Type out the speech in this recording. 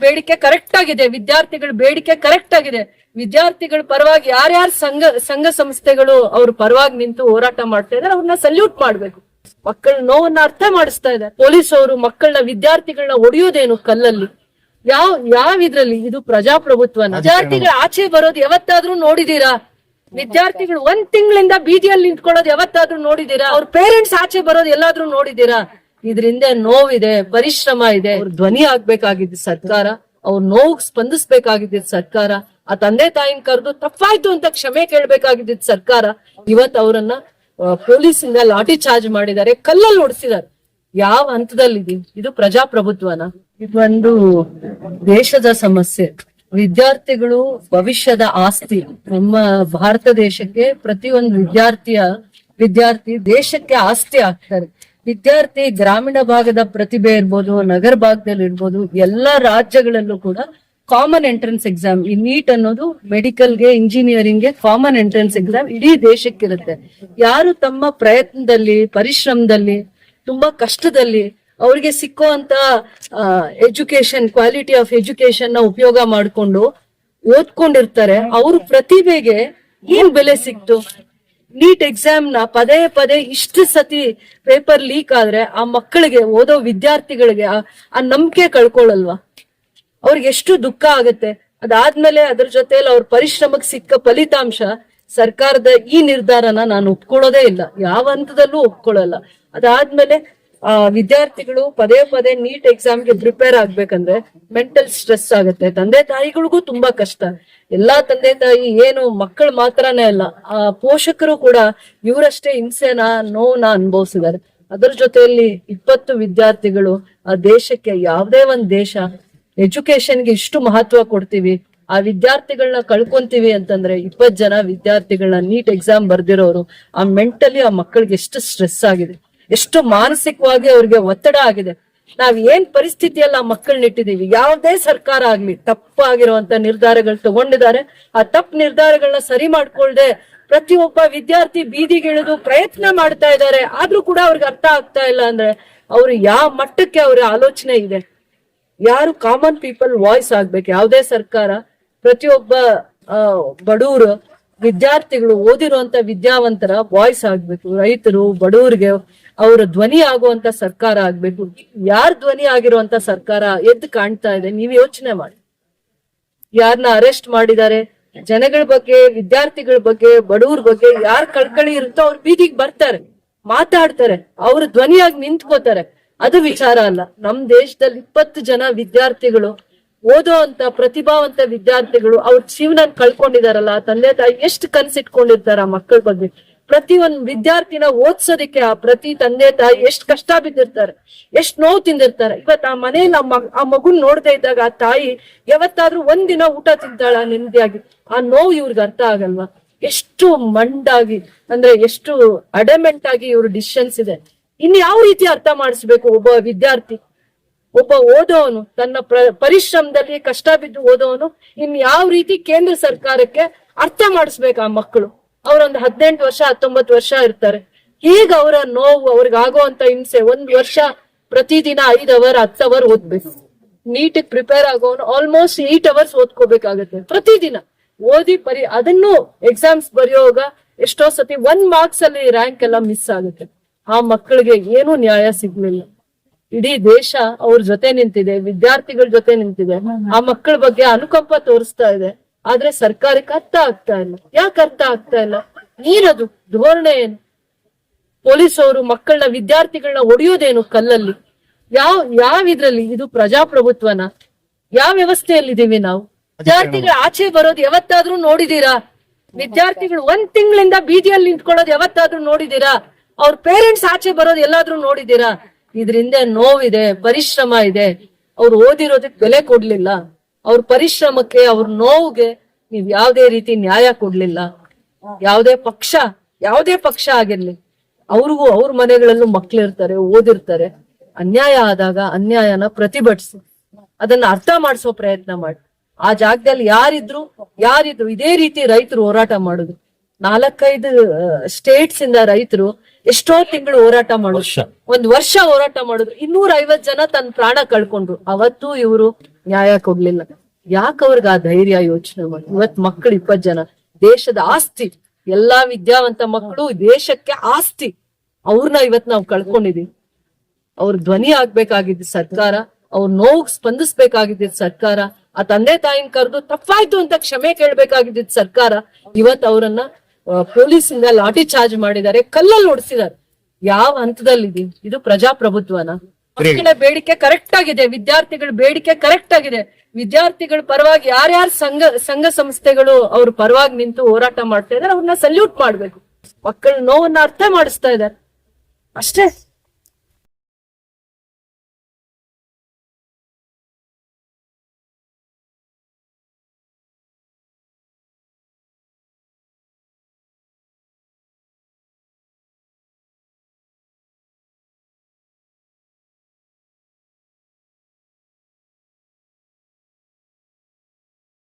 ಬೇಡಿಕೆ ಕರೆಕ್ಟ್ ಆಗಿದೆ, ವಿದ್ಯಾರ್ಥಿಗಳ ಬೇಡಿಕೆ ಕರೆಕ್ಟ್ ಆಗಿದೆ. ವಿದ್ಯಾರ್ಥಿಗಳ ಪರವಾಗಿ ಯಾರ್ಯಾರು ಸಂಘ ಸಂಸ್ಥೆಗಳು ಅವ್ರ ಪರವಾಗಿ ನಿಂತು ಹೋರಾಟ ಮಾಡ್ತಾ ಇದಾರೆ ಅವ್ರನ್ನ ಸಲ್ಯೂಟ್ ಮಾಡ್ಬೇಕು. ಮಕ್ಕಳ ನೋವನ್ನ ಅರ್ಥ ಮಾಡಿಸ್ತಾ ಇದ್ದಾರೆ. ಪೊಲೀಸ್ ಅವರು ಮಕ್ಕಳನ್ನ ವಿದ್ಯಾರ್ಥಿಗಳನ್ನ ಹೊಡೆಯೋದೇನು ಕಲ್ಲಲ್ಲಿ? ಯಾವ ಇದ್ರಲ್ಲಿ? ಇದು ಪ್ರಜಾಪ್ರಭುತ್ವನ? ವಿದ್ಯಾರ್ಥಿಗಳು ಆಚೆ ಬರೋದು ಯಾವತ್ತಾದ್ರೂ ನೋಡಿದೀರಾ? ವಿದ್ಯಾರ್ಥಿಗಳು 1 ತಿಂಗಳಿಂದ ಬೀದಿಯಲ್ಲಿ ನಿಂತ್ಕೊಳ್ಳೋದು ಯಾವತ್ತಾದ್ರೂ ನೋಡಿದೀರಾ? ಅವ್ರ ಪೇರೆಂಟ್ಸ್ ಆಚೆ ಬರೋದು ಎಲ್ಲಾದ್ರೂ ನೋಡಿದೀರಾ? ಇದ್ರಿಂದ ನೋವಿದೆ, ಪರಿಶ್ರಮ ಇದೆ. ಅವ್ರ ಧ್ವನಿ ಆಗ್ಬೇಕಾಗಿದ್ದು ಸರ್ಕಾರ, ಅವ್ರ ನೋವು ಸ್ಪಂದಿಸ್ಬೇಕಾಗಿದ್ದ ಸರ್ಕಾರ, ಆ ತಂದೆ ತಾಯಿನ ಕರೆದು ತಪ್ಪಾಯ್ತು ಅಂತ ಕ್ಷಮೆ ಕೇಳ್ಬೇಕಾಗಿದ್ದ ಸರ್ಕಾರ. ಇವತ್ ಅವರನ್ನ ಪೊಲೀಸಿಂದ ಲಾಠಿ ಚಾರ್ಜ್ ಮಾಡಿದ್ದಾರೆ, ಕಲ್ಲಲ್ಲಿ ಹೊಡ್ಸಿದ್ದಾರೆ. ಯಾವ ಹಂತದಲ್ಲಿದೆ? ಇದು ಪ್ರಜಾಪ್ರಭುತ್ವನ? ಇದೊಂದು ದೇಶದ ಸಮಸ್ಯೆ. ವಿದ್ಯಾರ್ಥಿಗಳು ಭವಿಷ್ಯದ ಆಸ್ತಿ. ನಮ್ಮ ಭಾರತ ದೇಶಕ್ಕೆ ಪ್ರತಿಯೊಂದು ವಿದ್ಯಾರ್ಥಿ ದೇಶಕ್ಕೆ ಆಸ್ತಿ ಆಗ್ತಾರೆ. ವಿದ್ಯಾರ್ಥಿ ಗ್ರಾಮೀಣ ಭಾಗದ ಪ್ರತಿಭೆ ಇರ್ಬೋದು, ನಗರ ಭಾಗದಲ್ಲಿ ಇರ್ಬೋದು, ಎಲ್ಲಾ ರಾಜ್ಯಗಳಲ್ಲೂ ಕೂಡ ಕಾಮನ್ ಎಂಟ್ರೆನ್ಸ್ ಎಕ್ಸಾಮ್. ಈ ನೀಟ್ ಅನ್ನೋದು ಮೆಡಿಕಲ್ಗೆ, ಇಂಜಿನಿಯರಿಂಗ್ಗೆ ಕಾಮನ್ ಎಂಟ್ರೆನ್ಸ್ ಎಕ್ಸಾಮ್ ಇಡೀ ದೇಶಕ್ಕಿರುತ್ತೆ. ಯಾರು ತಮ್ಮ ಪ್ರಯತ್ನದಲ್ಲಿ, ಪರಿಶ್ರಮದಲ್ಲಿ, ತುಂಬಾ ಕಷ್ಟದಲ್ಲಿ ಅವ್ರಿಗೆ ಸಿಕ್ಕುವಂತ ಎಜುಕೇಶನ್, ಕ್ವಾಲಿಟಿ ಆಫ್ ಎಜುಕೇಶನ್ ನ ಉಪಯೋಗ ಮಾಡ್ಕೊಂಡು ಓದ್ಕೊಂಡಿರ್ತಾರೆ. ಅವ್ರ ಪ್ರತಿಭೆಗೆ ಏನ್ ಬೆಲೆ ಸಿಕ್ತು? ನೀಟ್ ಎಕ್ಸಾಮ್ ನ ಪದೇ ಇಷ್ಟು ಸತಿ ಪೇಪರ್ ಲೀಕ್ ಆದ್ರೆ ಆ ಮಕ್ಕಳಿಗೆ, ಓದೋ ವಿದ್ಯಾರ್ಥಿಗಳಿಗೆ ಆ ನಂಬಿಕೆ ಕಳ್ಕೊಳ್ಳಲ್ವಾ? ಅವ್ರಿಗೆ ಎಷ್ಟು ದುಃಖ ಆಗತ್ತೆ. ಅದಾದ್ಮೇಲೆ ಅದ್ರ ಜೊತೆಲಿ ಅವ್ರ ಪರಿಶ್ರಮಕ್ಕೆ ಸಿಕ್ಕ ಫಲಿತಾಂಶ, ಸರ್ಕಾರದ ಈ ನಿರ್ಧಾರನ ನಾನು ಒಪ್ಕೊಳ್ಳೋದೇ ಇಲ್ಲ, ಯಾವ ಹಂತದಲ್ಲೂ ಒಪ್ಕೊಳ್ಳಲ್ಲ. ಅದಾದ್ಮೇಲೆ ವಿದ್ಯಾರ್ಥಿಗಳು ಪದೇ ನೀಟ್ ಎಕ್ಸಾಮ್ಗೆ ಪ್ರಿಪೇರ್ ಆಗ್ಬೇಕಂದ್ರೆ ಮೆಂಟಲ್ ಸ್ಟ್ರೆಸ್ ಆಗುತ್ತೆ. ತಂದೆ ತಾಯಿಗಳಿಗೂ ತುಂಬಾ ಕಷ್ಟ. ಎಲ್ಲಾ ತಂದೆ ತಾಯಿ ಏನು ಮಕ್ಕಳು ಮಾತ್ರನೇ ಅಲ್ಲ, ಪೋಷಕರು ಕೂಡ ಇವರಷ್ಟೇ ಹಿಂಸೆನ, ನೋವನ್ನ ಅನುಭವಿಸಿದ್ದಾರೆ. ಅದರ ಜೊತೆಯಲ್ಲಿ 20 ವಿದ್ಯಾರ್ಥಿಗಳು ಆ ದೇಶಕ್ಕೆ, ಯಾವುದೇ ಒಂದ್ ದೇಶ ಎಜುಕೇಶನ್ಗೆ ಇಷ್ಟು ಮಹತ್ವ ಕೊಡ್ತೀವಿ, ಆ ವಿದ್ಯಾರ್ಥಿಗಳನ್ನ ಕಳ್ಕೊಂತೀವಿ ಅಂತಂದ್ರೆ 20 ಜನ ವಿದ್ಯಾರ್ಥಿಗಳನ್ನ ನೀಟ್ ಎಕ್ಸಾಮ್ ಬರ್ದಿರೋರು, ಆ ಮೆಂಟಲಿ ಆ ಮಕ್ಕಳಿಗೆ ಎಷ್ಟು ಸ್ಟ್ರೆಸ್ ಆಗಿದೆ, ಎಷ್ಟು ಮಾನಸಿಕವಾಗಿ ಅವ್ರಿಗೆ ಒತ್ತಡ ಆಗಿದೆ. ನಾವ್ ಏನ್ ಪರಿಸ್ಥಿತಿಯಲ್ಲಿ ಆ ಮಕ್ಕಳನ್ನ ಇಟ್ಟಿದೀವಿ. ಯಾವುದೇ ಸರ್ಕಾರ ಆಗ್ಲಿ ತಪ್ಪಾಗಿರುವಂತ ನಿರ್ಧಾರಗಳು ತಗೊಂಡಿದ್ದಾರೆ. ಆ ತಪ್ಪು ನಿರ್ಧಾರಗಳನ್ನ ಸರಿ ಮಾಡ್ಕೊಳ್ದೆ ಪ್ರತಿಯೊಬ್ಬ ವಿದ್ಯಾರ್ಥಿ ಬೀದಿಗಿಳಿದು ಪ್ರಯತ್ನ ಮಾಡ್ತಾ ಇದ್ದಾರೆ. ಆದ್ರೂ ಕೂಡ ಅವ್ರಿಗೆ ಅರ್ಥ ಆಗ್ತಾ ಇಲ್ಲ ಅಂದ್ರೆ ಅವ್ರು ಯಾವ ಮಟ್ಟಕ್ಕೆ ಅವ್ರ ಆಲೋಚನೆ ಇದೆ? ಯಾರು ಕಾಮನ್ ಪೀಪಲ್ ವಾಯ್ಸ್ ಆಗ್ಬೇಕು. ಯಾವುದೇ ಸರ್ಕಾರ ಪ್ರತಿಯೊಬ್ಬ ಬಡವರು, ವಿದ್ಯಾರ್ಥಿಗಳು, ಓದಿರುವಂತ ವಿದ್ಯಾವಂತರ ವಾಯ್ಸ್ ಆಗ್ಬೇಕು. ರೈತರು, ಬಡವರಿಗೆ ಅವರ ಧ್ವನಿ ಆಗುವಂತ ಸರ್ಕಾರ ಆಗ್ಬೇಕು. ಯಾರ್ ಧ್ವನಿ ಆಗಿರುವಂತ ಸರ್ಕಾರ ಎದ್ದು ಕಾಣ್ತಾ ಇದೆ? ನೀವ್ ಯೋಚನೆ ಮಾಡಿ. ಯಾರನ್ನ ಅರೆಸ್ಟ್ ಮಾಡಿದ್ದಾರೆ, ಜನಗಳ ಬಗ್ಗೆ, ವಿದ್ಯಾರ್ಥಿಗಳ ಬಗ್ಗೆ, ಬಡವ್ರ ಬಗ್ಗೆ ಯಾರ್ ಕಳ್ಕಳಿ ಇರುತ್ತೋ ಅವ್ರ ಬೀದಿಗೆ ಬರ್ತಾರೆ, ಮಾತಾಡ್ತಾರೆ, ಅವ್ರ ಧ್ವನಿಯಾಗಿ ನಿಂತ್ಕೋತಾರೆ. ಅದು ವಿಚಾರ ಅಲ್ಲ. ನಮ್ ದೇಶದಲ್ಲಿ 20 ಜನ ವಿದ್ಯಾರ್ಥಿಗಳು, ಓದೋ ಅಂತ ಪ್ರತಿಭಾವಂತ ವಿದ್ಯಾರ್ಥಿಗಳು ಅವ್ರ ಜೀವನ ಕಳ್ಕೊಂಡಿದಾರಲ್ಲ. ತಂದೆ ತಾಯಿ ಎಷ್ಟು ಕನ್ಸಿಟ್ಕೊಂಡಿರ್ತಾರ ಆ ಮಕ್ಕಳ ಬಗ್ಗೆ. ಪ್ರತಿಯೊಂದು ವಿದ್ಯಾರ್ಥಿನ ಓದ್ಸೋದಿಕ್ಕೆ ಆ ಪ್ರತಿ ತಂದೆ ತಾಯಿ ಎಷ್ಟು ಕಷ್ಟ ಬಿದ್ದಿರ್ತಾರೆ, ಎಷ್ಟು ನೋವು ತಿಂದಿರ್ತಾರೆ. ಇವತ್ ಆ ಮನೇಲಿ ಆ ಮಗುನ್ ನೋಡ್ತಾ ಇದ್ದಾಗ ಆ ತಾಯಿ ಯಾವತ್ತಾದ್ರೂ ಒಂದಿನ ಊಟ ತಿಂತಾಳ ನೆಮ್ಮದಿಯಾಗಿ? ಆ ನೋವು ಇವ್ರಿಗೆ ಅರ್ಥ ಆಗಲ್ವಾ? ಎಷ್ಟು ಮಂಡಾಗಿ, ಅಂದ್ರೆ ಎಷ್ಟು ಅಡಮೆಂಟ್ ಆಗಿ ಇವ್ರ ಡಿಸಿಷನ್ಸ್ ಇದೆ. ಇನ್ ಯಾವ ರೀತಿ ಅರ್ಥ ಮಾಡಿಸ್ಬೇಕು ಒಬ್ಬ ವಿದ್ಯಾರ್ಥಿ, ಒಬ್ಬ ಓದೋನು, ತನ್ನ ಪರಿಶ್ರಮದಲ್ಲಿ ಕಷ್ಟ ಬಿದ್ದು ಓದೋನು ಇನ್ ಯಾವ ರೀತಿ ಕೇಂದ್ರ ಸರ್ಕಾರಕ್ಕೆ ಅರ್ಥ ಮಾಡಿಸ್ಬೇಕು? ಆ ಮಕ್ಕಳು ಅವ್ರೊಂದು 18 ವರ್ಷ 19 ವರ್ಷ ಇರ್ತಾರೆ. ಈಗ ಅವರ ನೋವು, ಅವ್ರಿಗಾಗುವಂತ ಹಿಂಸೆ, 1 ವರ್ಷ ಪ್ರತಿದಿನ 5 ಅವರ್ 10 ಅವರ್ ಓದ್ಬೇಕು. ನೀಟ್ ಪ್ರಿಪೇರ್ ಆಗೋನು ಆಲ್ಮೋಸ್ಟ್ 8 ಅವರ್ಸ್ ಓದ್ಕೋಬೇಕಾಗತ್ತೆ ಪ್ರತಿದಿನ. ಓದಿ ಅದನ್ನು ಎಕ್ಸಾಮ್ಸ್ ಬರೆಯುವಾಗ ಎಷ್ಟೋ ಸತಿ 1 ಮಾರ್ಕ್ಸ್ ಅಲ್ಲಿ ರ್ಯಾಂಕ್ ಎಲ್ಲ ಮಿಸ್ ಆಗುತ್ತೆ. ಆ ಮಕ್ಕಳಿಗೆ ಏನು ನ್ಯಾಯ ಸಿಗ್ಲಿಲ್ಲ. ಇಡೀ ದೇಶ ಅವ್ರ ಜೊತೆ ನಿಂತಿದೆ, ವಿದ್ಯಾರ್ಥಿಗಳ ಜೊತೆ ನಿಂತಿದೆ, ಆ ಮಕ್ಕಳ ಬಗ್ಗೆ ಅನುಕಂಪ ತೋರಿಸ್ತಾ ಇದೆ. ಆದ್ರೆ ಸರ್ಕಾರಕ್ಕೆ ಅರ್ಥ ಆಗ್ತಾ ಇಲ್ಲ. ಯಾಕೆ ಅರ್ಥ ಆಗ್ತಾ ಇಲ್ಲ? ಏನದು ಧೋರಣೆ? ಏನು? ಪೊಲೀಸ್ ಅವರು ಮಕ್ಕಳನ್ನ, ವಿದ್ಯಾರ್ಥಿಗಳನ್ನ ಹೊಡೆಯೋದೇನು ಕಲ್ಲಲ್ಲಿ? ಯಾವ ಇದ್ರಲ್ಲಿ? ಇದು ಪ್ರಜಾಪ್ರಭುತ್ವನ? ಯಾವ ವ್ಯವಸ್ಥೆಯಲ್ಲಿದ್ದೀವಿ ನಾವು? ವಿದ್ಯಾರ್ಥಿಗಳು ಆಚೆ ಬರೋದು ಯಾವತ್ತಾದ್ರೂ ನೋಡಿದೀರಾ? ವಿದ್ಯಾರ್ಥಿಗಳು 1 ತಿಂಗಳಿಂದ ಬೀದಿಯಲ್ಲಿ ನಿಂತ್ಕೊಳ್ಳೋದು ಯಾವತ್ತಾದ್ರೂ ನೋಡಿದೀರಾ? ಅವ್ರ ಪೇರೆಂಟ್ಸ್ ಆಚೆ ಬರೋದು ಎಲ್ಲಾದ್ರೂ ನೋಡಿದೀರಾ? ಇದ್ರಿಂದ ನೋವಿದೆ, ಪರಿಶ್ರಮ ಇದೆ. ಅವ್ರು ಓದಿರೋದಕ್ಕೆ ಬೆಲೆ ಕೊಡ್ಲಿಲ್ಲ. ಅವ್ರ ಪರಿಶ್ರಮಕ್ಕೆ, ಅವ್ರ ನೋವಿಗೆ ನೀವ್ ಯಾವ್ದೇ ರೀತಿ ನ್ಯಾಯ ಕೊಡ್ಲಿಲ್ಲ. ಯಾವುದೇ ಪಕ್ಷ ಆಗಿರ್ಲಿ, ಅವ್ರಿಗೂ ಅವ್ರ ಮನೆಗಳಲ್ಲೂ ಮಕ್ಳಿರ್ತಾರೆ, ಓದಿರ್ತಾರೆ. ಅನ್ಯಾಯ ಆದಾಗ ಅನ್ಯಾಯನ ಪ್ರತಿಭಟಿಸಿ ಅದನ್ನ ಅರ್ಥ ಮಾಡಿಸೋ ಪ್ರಯತ್ನ ಮಾಡಿ. ಆ ಜಾಗದಲ್ಲಿ ಯಾರಿದ್ರು ಇದೇ ರೀತಿ ರೈತರು ಹೋರಾಟ ಮಾಡುದು. 4-5 ಸ್ಟೇಟ್ಸ್ ಇಂದ ರೈತರು ಎಷ್ಟೋ ತಿಂಗಳು ಹೋರಾಟ ಮಾಡುದು, 1 ವರ್ಷ ಹೋರಾಟ ಮಾಡುದು. 250 ಜನ ತನ್ನ ಪ್ರಾಣ ಕಳ್ಕೊಂಡ್ರು. ಅವತ್ತು ಇವರು ನ್ಯಾಯ ಕೊಡ್ಲಿಲ್ಲ. ಯಾಕೆ ಅವ್ರಿಗೆ ಆ ಧೈರ್ಯ ಯೋಚನೆ ಮಾಡಿ? ಇವತ್ ಮಕ್ಕಳು 20 ಜನ ದೇಶದ ಆಸ್ತಿ, ಎಲ್ಲಾ ವಿದ್ಯಾವಂತ ಮಕ್ಕಳು ದೇಶಕ್ಕೆ ಆಸ್ತಿ, ಅವ್ರನ್ನ ಇವತ್ ನಾವು ಕಳ್ಕೊಂಡಿದೀವಿ. ಅವ್ರ ಧ್ವನಿ ಆಗ್ಬೇಕಾಗಿದ್ದ ಸರ್ಕಾರ, ಅವ್ರ ನೋವು ಸ್ಪಂದಿಸ್ಬೇಕಾಗಿದ್ದ ಸರ್ಕಾರ, ಆ ತಂದೆ ತಾಯಿನ ಕರೆದು ತಪ್ಪಾಯ್ತು ಅಂತ ಕ್ಷಮೆ ಕೇಳ್ಬೇಕಾಗಿದ್ದ ಸರ್ಕಾರ ಇವತ್ ಅವರನ್ನ ಪೊಲೀಸಿಂದ ಲಾಠಿ ಚಾರ್ಜ್ ಮಾಡಿದ್ದಾರೆ, ಕಲ್ಲಲ್ಲಿ ಹೊಡ್ಸಿದ್ದಾರೆ. ಯಾವ ಹಂತದಲ್ಲಿ ಇದು ಪ್ರಜಾಪ್ರಭುತ್ವನ? ಮಕ್ಕಳ ಬೇಡಿಕೆ ಕರೆಕ್ಟ್ ಆಗಿದೆ, ವಿದ್ಯಾರ್ಥಿಗಳ ಬೇಡಿಕೆ ಕರೆಕ್ಟ್ ಆಗಿದೆ. ವಿದ್ಯಾರ್ಥಿಗಳ ಪರವಾಗಿ ಯಾರ್ಯಾರು ಸಂಘ ಸಂಸ್ಥೆಗಳು ಅವ್ರ ಪರವಾಗಿ ನಿಂತು ಹೋರಾಟ ಮಾಡ್ತಾ ಇದಾರೆ, ಅವ್ರನ್ನ ಸಲ್ಯೂಟ್ ಮಾಡ್ಬೇಕು. ಮಕ್ಕಳ ನೋವನ್ನ ಅರ್ಥ ಮಾಡಿಸ್ತಾ ಇದ್ದಾರೆ ಅಷ್ಟೇ.